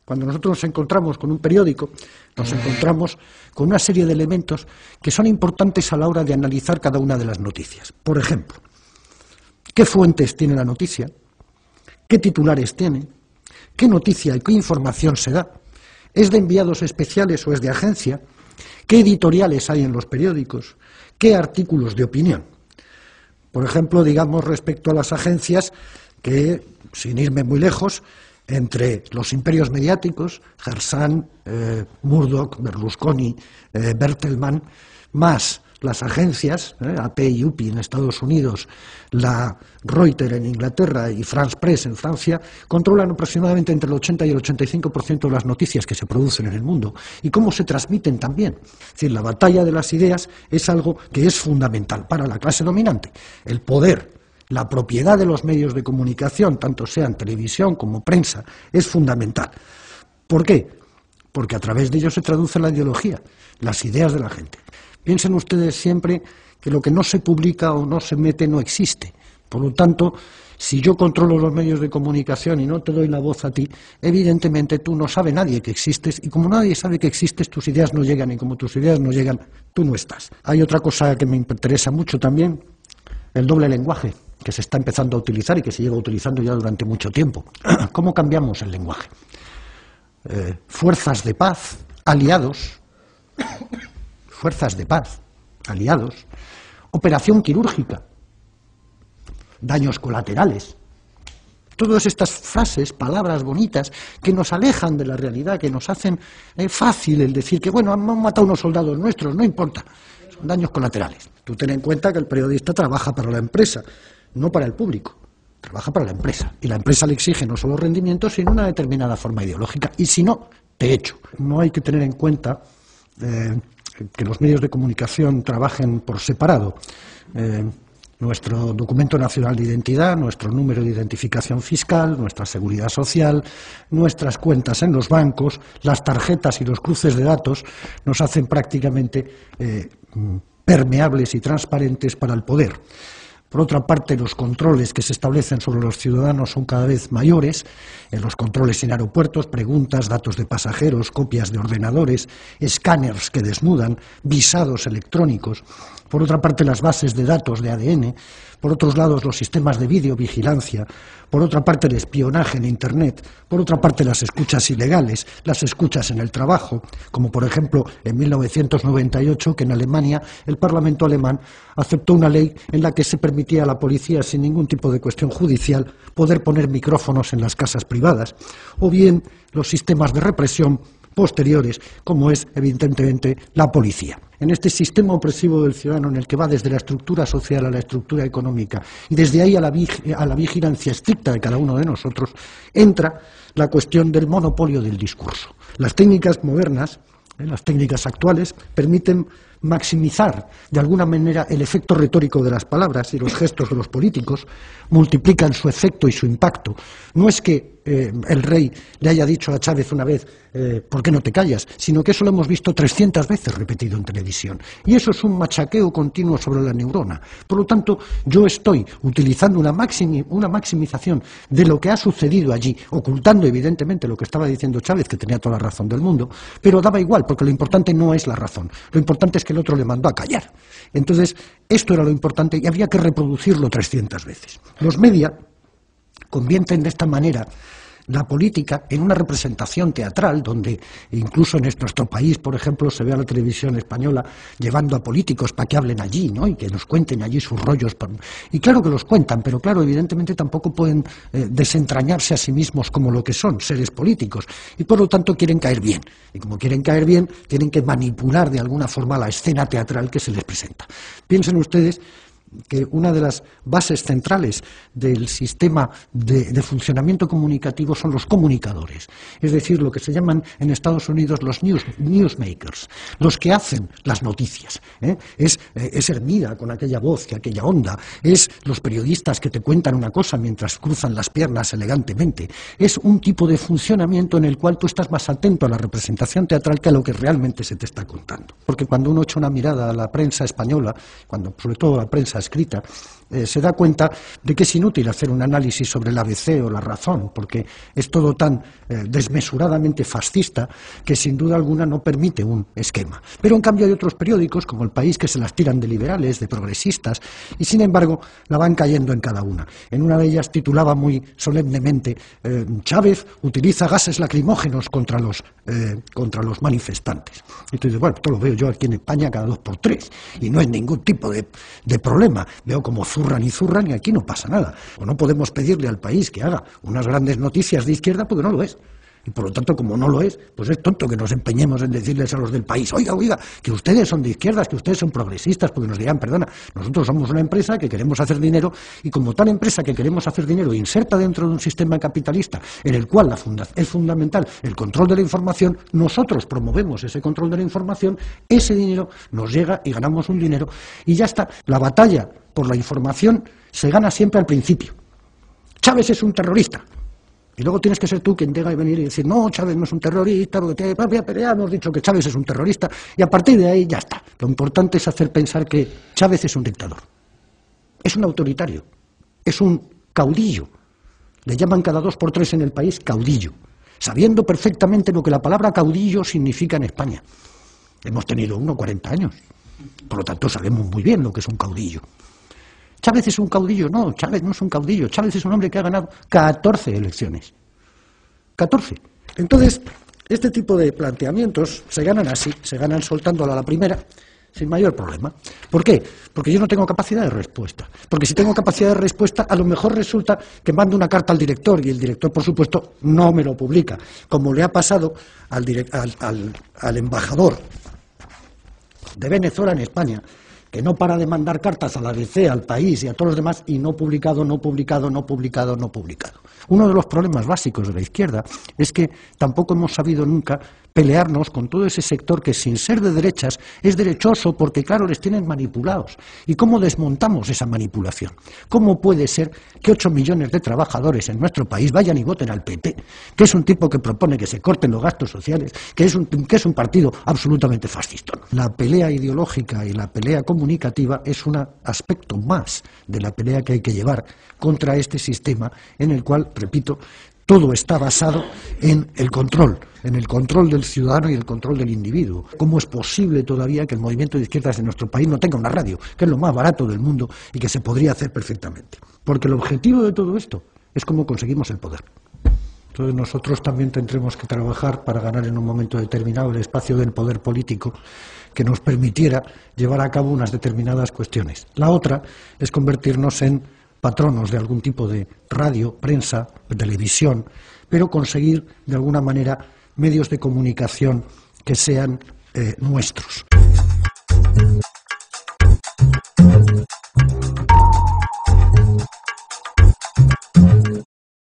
Cuando nosotros nos encontramos con un periódico, nos encontramos con una serie de elementos que son importantes a la hora de analizar cada una de las noticias. Por ejemplo, ¿qué fuentes tiene la noticia? ¿Qué titulares tiene? ¿Qué noticia y qué información se da? ¿Es de enviados especiales o es de agencia? ¿Qué editoriales hay en los periódicos? ¿Qué artículos de opinión? Por ejemplo, digamos respecto a las agencias que, sin irme muy lejos, entre los imperios mediáticos, Gersán, Murdoch, Berlusconi, Bertelsmann, más las agencias, AP y UPI en Estados Unidos, la Reuters en Inglaterra y France Press en Francia, controlan aproximadamente entre el 80 y el 85% de las noticias que se producen en el mundo y cómo se transmiten también. Es decir, la batalla de las ideas es algo que es fundamental para la clase dominante. El poder, la propiedad de los medios de comunicación, tanto sean televisión como prensa, es fundamental. ¿Por qué? Porque a través de ellos se traduce la ideología, las ideas de la gente. Piensen ustedes siempre que lo que no se publica o no se mete no existe. Por lo tanto, si yo controlo los medios de comunicación y no te doy la voz a ti, evidentemente tú no sabe nadie que existes, y como nadie sabe que existes, tus ideas no llegan, y como tus ideas no llegan, tú no estás. Hay otra cosa que me interesa mucho también, el doble lenguaje, que se está empezando a utilizar y que se lleva utilizando ya durante mucho tiempo. ¿Cómo cambiamos el lenguaje? Fuerzas de paz, aliados, fuerzas de paz, aliados, operación quirúrgica, daños colaterales. Todas estas frases, palabras bonitas, que nos alejan de la realidad, que nos hacen fácil el decir que, bueno, han matado unos soldados nuestros, no importa, son daños colaterales. Tú ten en cuenta que el periodista trabaja para la empresa, no para el público, trabaja para la empresa. Y la empresa le exige no solo rendimientos, sino una determinada forma ideológica. Y si no, te echo. No hay que tener en cuenta que los medios de comunicación trabajen por separado. Nuestro documento nacional de identidad, nuestro número de identificación fiscal, nuestra seguridad social, nuestras cuentas en los bancos, las tarjetas y los cruces de datos nos hacen prácticamente permeables y transparentes para el poder. Por otra parte, los controles que se establecen sobre los ciudadanos son cada vez mayores, los controles en aeropuertos, preguntas, datos de pasajeros, copias de ordenadores, escáneres que desnudan, visados electrónicos. Por otra parte, las bases de datos de ADN, por otros lados, los sistemas de videovigilancia, por otra parte, el espionaje en Internet, por otra parte, las escuchas ilegales, las escuchas en el trabajo, como por ejemplo en 1998, que en Alemania el Parlamento alemán aceptó una ley en la que se permitía a la policía, sin ningún tipo de cuestión judicial, poder poner micrófonos en las casas privadas, o bien los sistemas de represión posteriores, como es evidentemente la policía. En este sistema opresivo del ciudadano, en el que va desde la estructura social a la estructura económica y desde ahí a la vigilancia estricta de cada uno de nosotros, entra la cuestión del monopolio del discurso. Las técnicas modernas, las técnicas actuales, permiten maximizar de alguna manera el efecto retórico de las palabras, y los gestos de los políticos multiplican su efecto y su impacto. No es que el rey le haya dicho a Chávez una vez ¿por qué no te callas?, sino que eso lo hemos visto 300 veces repetido en televisión, y eso es un machaqueo continuo sobre la neurona. Por lo tanto, yo estoy utilizando una maximización de lo que ha sucedido allí, ocultando evidentemente lo que estaba diciendo Chávez, que tenía toda la razón del mundo, pero daba igual, porque lo importante no es la razón, lo importante es que el otro le mandó a callar. Entonces, esto era lo importante y habría que reproducirlo 300 veces. Los media convierten de esta manera la política en una representación teatral, donde incluso en nuestro país, por ejemplo, se ve a la televisión española llevando a políticos para que hablen allí, ¿no?, y que nos cuenten allí sus rollos. Y claro que los cuentan, pero claro, evidentemente tampoco pueden desentrañarse a sí mismos como lo que son, seres políticos, y por lo tanto quieren caer bien. Y como quieren caer bien, tienen que manipular de alguna forma la escena teatral que se les presenta. Piensen ustedes que una de las bases centrales del sistema de funcionamiento comunicativo son los comunicadores, es decir, lo que se llaman en Estados Unidos los newsmakers, los que hacen las noticias. Es Hermida con aquella voz y aquella onda, es los periodistas que te cuentan una cosa mientras cruzan las piernas elegantemente, es un tipo de funcionamiento en el cual tú estás más atento a la representación teatral que a lo que realmente se te está contando. Porque cuando uno echa una mirada a la prensa española, sobre todo a la prensa escrita, se da cuenta de que es inútil hacer un análisis sobre el ABC o la razón, porque es todo tan desmesuradamente fascista que sin duda alguna no permite un esquema. Pero en cambio hay otros periódicos, como El País, que se las tiran de liberales, de progresistas, y sin embargo la van cayendo en cada una. En una de ellas titulaba muy solemnemente Chávez utiliza gases lacrimógenos contra los manifestantes. Y tú dices, bueno, esto lo veo yo aquí en España cada 2 por 3 y no es ningún tipo de problema. Veo como zurran y aquí no pasa nada. O no podemos pedirle al País que haga unas grandes noticias de izquierda porque no lo es. Y por lo tanto, como no lo es, pues es tonto que nos empeñemos en decirles a los del País, oiga, que ustedes son de izquierdas, que ustedes son progresistas, porque nos dirán, perdona, nosotros somos una empresa que queremos hacer dinero y como tal empresa que queremos hacer dinero inserta dentro de un sistema capitalista en el cual es fundamental el control de la información, nosotros promovemos ese control de la información, ese dinero nos llega y ganamos un dinero y ya está. La batalla por la información se gana siempre al principio. Chávez es un terrorista. Y luego tienes que ser tú quien tenga que venir y decir, no, Chávez no es un terrorista, porque ya hemos dicho que Chávez es un terrorista, y a partir de ahí ya está. Lo importante es hacer pensar que Chávez es un dictador, es un autoritario, es un caudillo. Le llaman cada 2 por 3 en el país caudillo, sabiendo perfectamente lo que la palabra caudillo significa en España. Hemos tenido 40 años, por lo tanto sabemos muy bien lo que es un caudillo. ¿Chávez es un caudillo? No, Chávez no es un caudillo. Chávez es un hombre que ha ganado 14 elecciones. 14. Entonces, este tipo de planteamientos se ganan así, se ganan soltándola a la primera, sin mayor problema. ¿Por qué? Porque yo no tengo capacidad de respuesta. Porque si tengo capacidad de respuesta, a lo mejor resulta que mando una carta al director y el director, por supuesto, no me lo publica. Como le ha pasado al embajador de Venezuela en España, que no para de mandar cartas a la ABC, al País y a todos los demás, y no publicado. Uno de los problemas básicos de la izquierda es que tampoco hemos sabido nunca pelearnos con todo ese sector que, sin ser de derechas, es derechoso porque, claro, les tienen manipulados. ¿Y cómo desmontamos esa manipulación? ¿Cómo puede ser que 8 millones de trabajadores en nuestro país vayan y voten al PP, que es un tipo que propone que se corten los gastos sociales, que es un partido absolutamente fascista? La pelea ideológica y la pelea comunicativa es un aspecto más de la pelea que hay que llevar contra este sistema en el cual, repito, todo está basado en el control del ciudadano y el control del individuo. ¿Cómo es posible todavía que el movimiento de izquierdas en nuestro país no tenga una radio, que es lo más barato del mundo y que se podría hacer perfectamente? Porque el objetivo de todo esto es cómo conseguimos el poder. Entonces nosotros también tendremos que trabajar para ganar en un momento determinado el espacio del poder político que nos permitiera llevar a cabo unas determinadas cuestiones. La otra es convertirnos en patronos de algún tipo de radio, prensa, televisión, pero conseguir de alguna manera medios de comunicación que sean nuestros.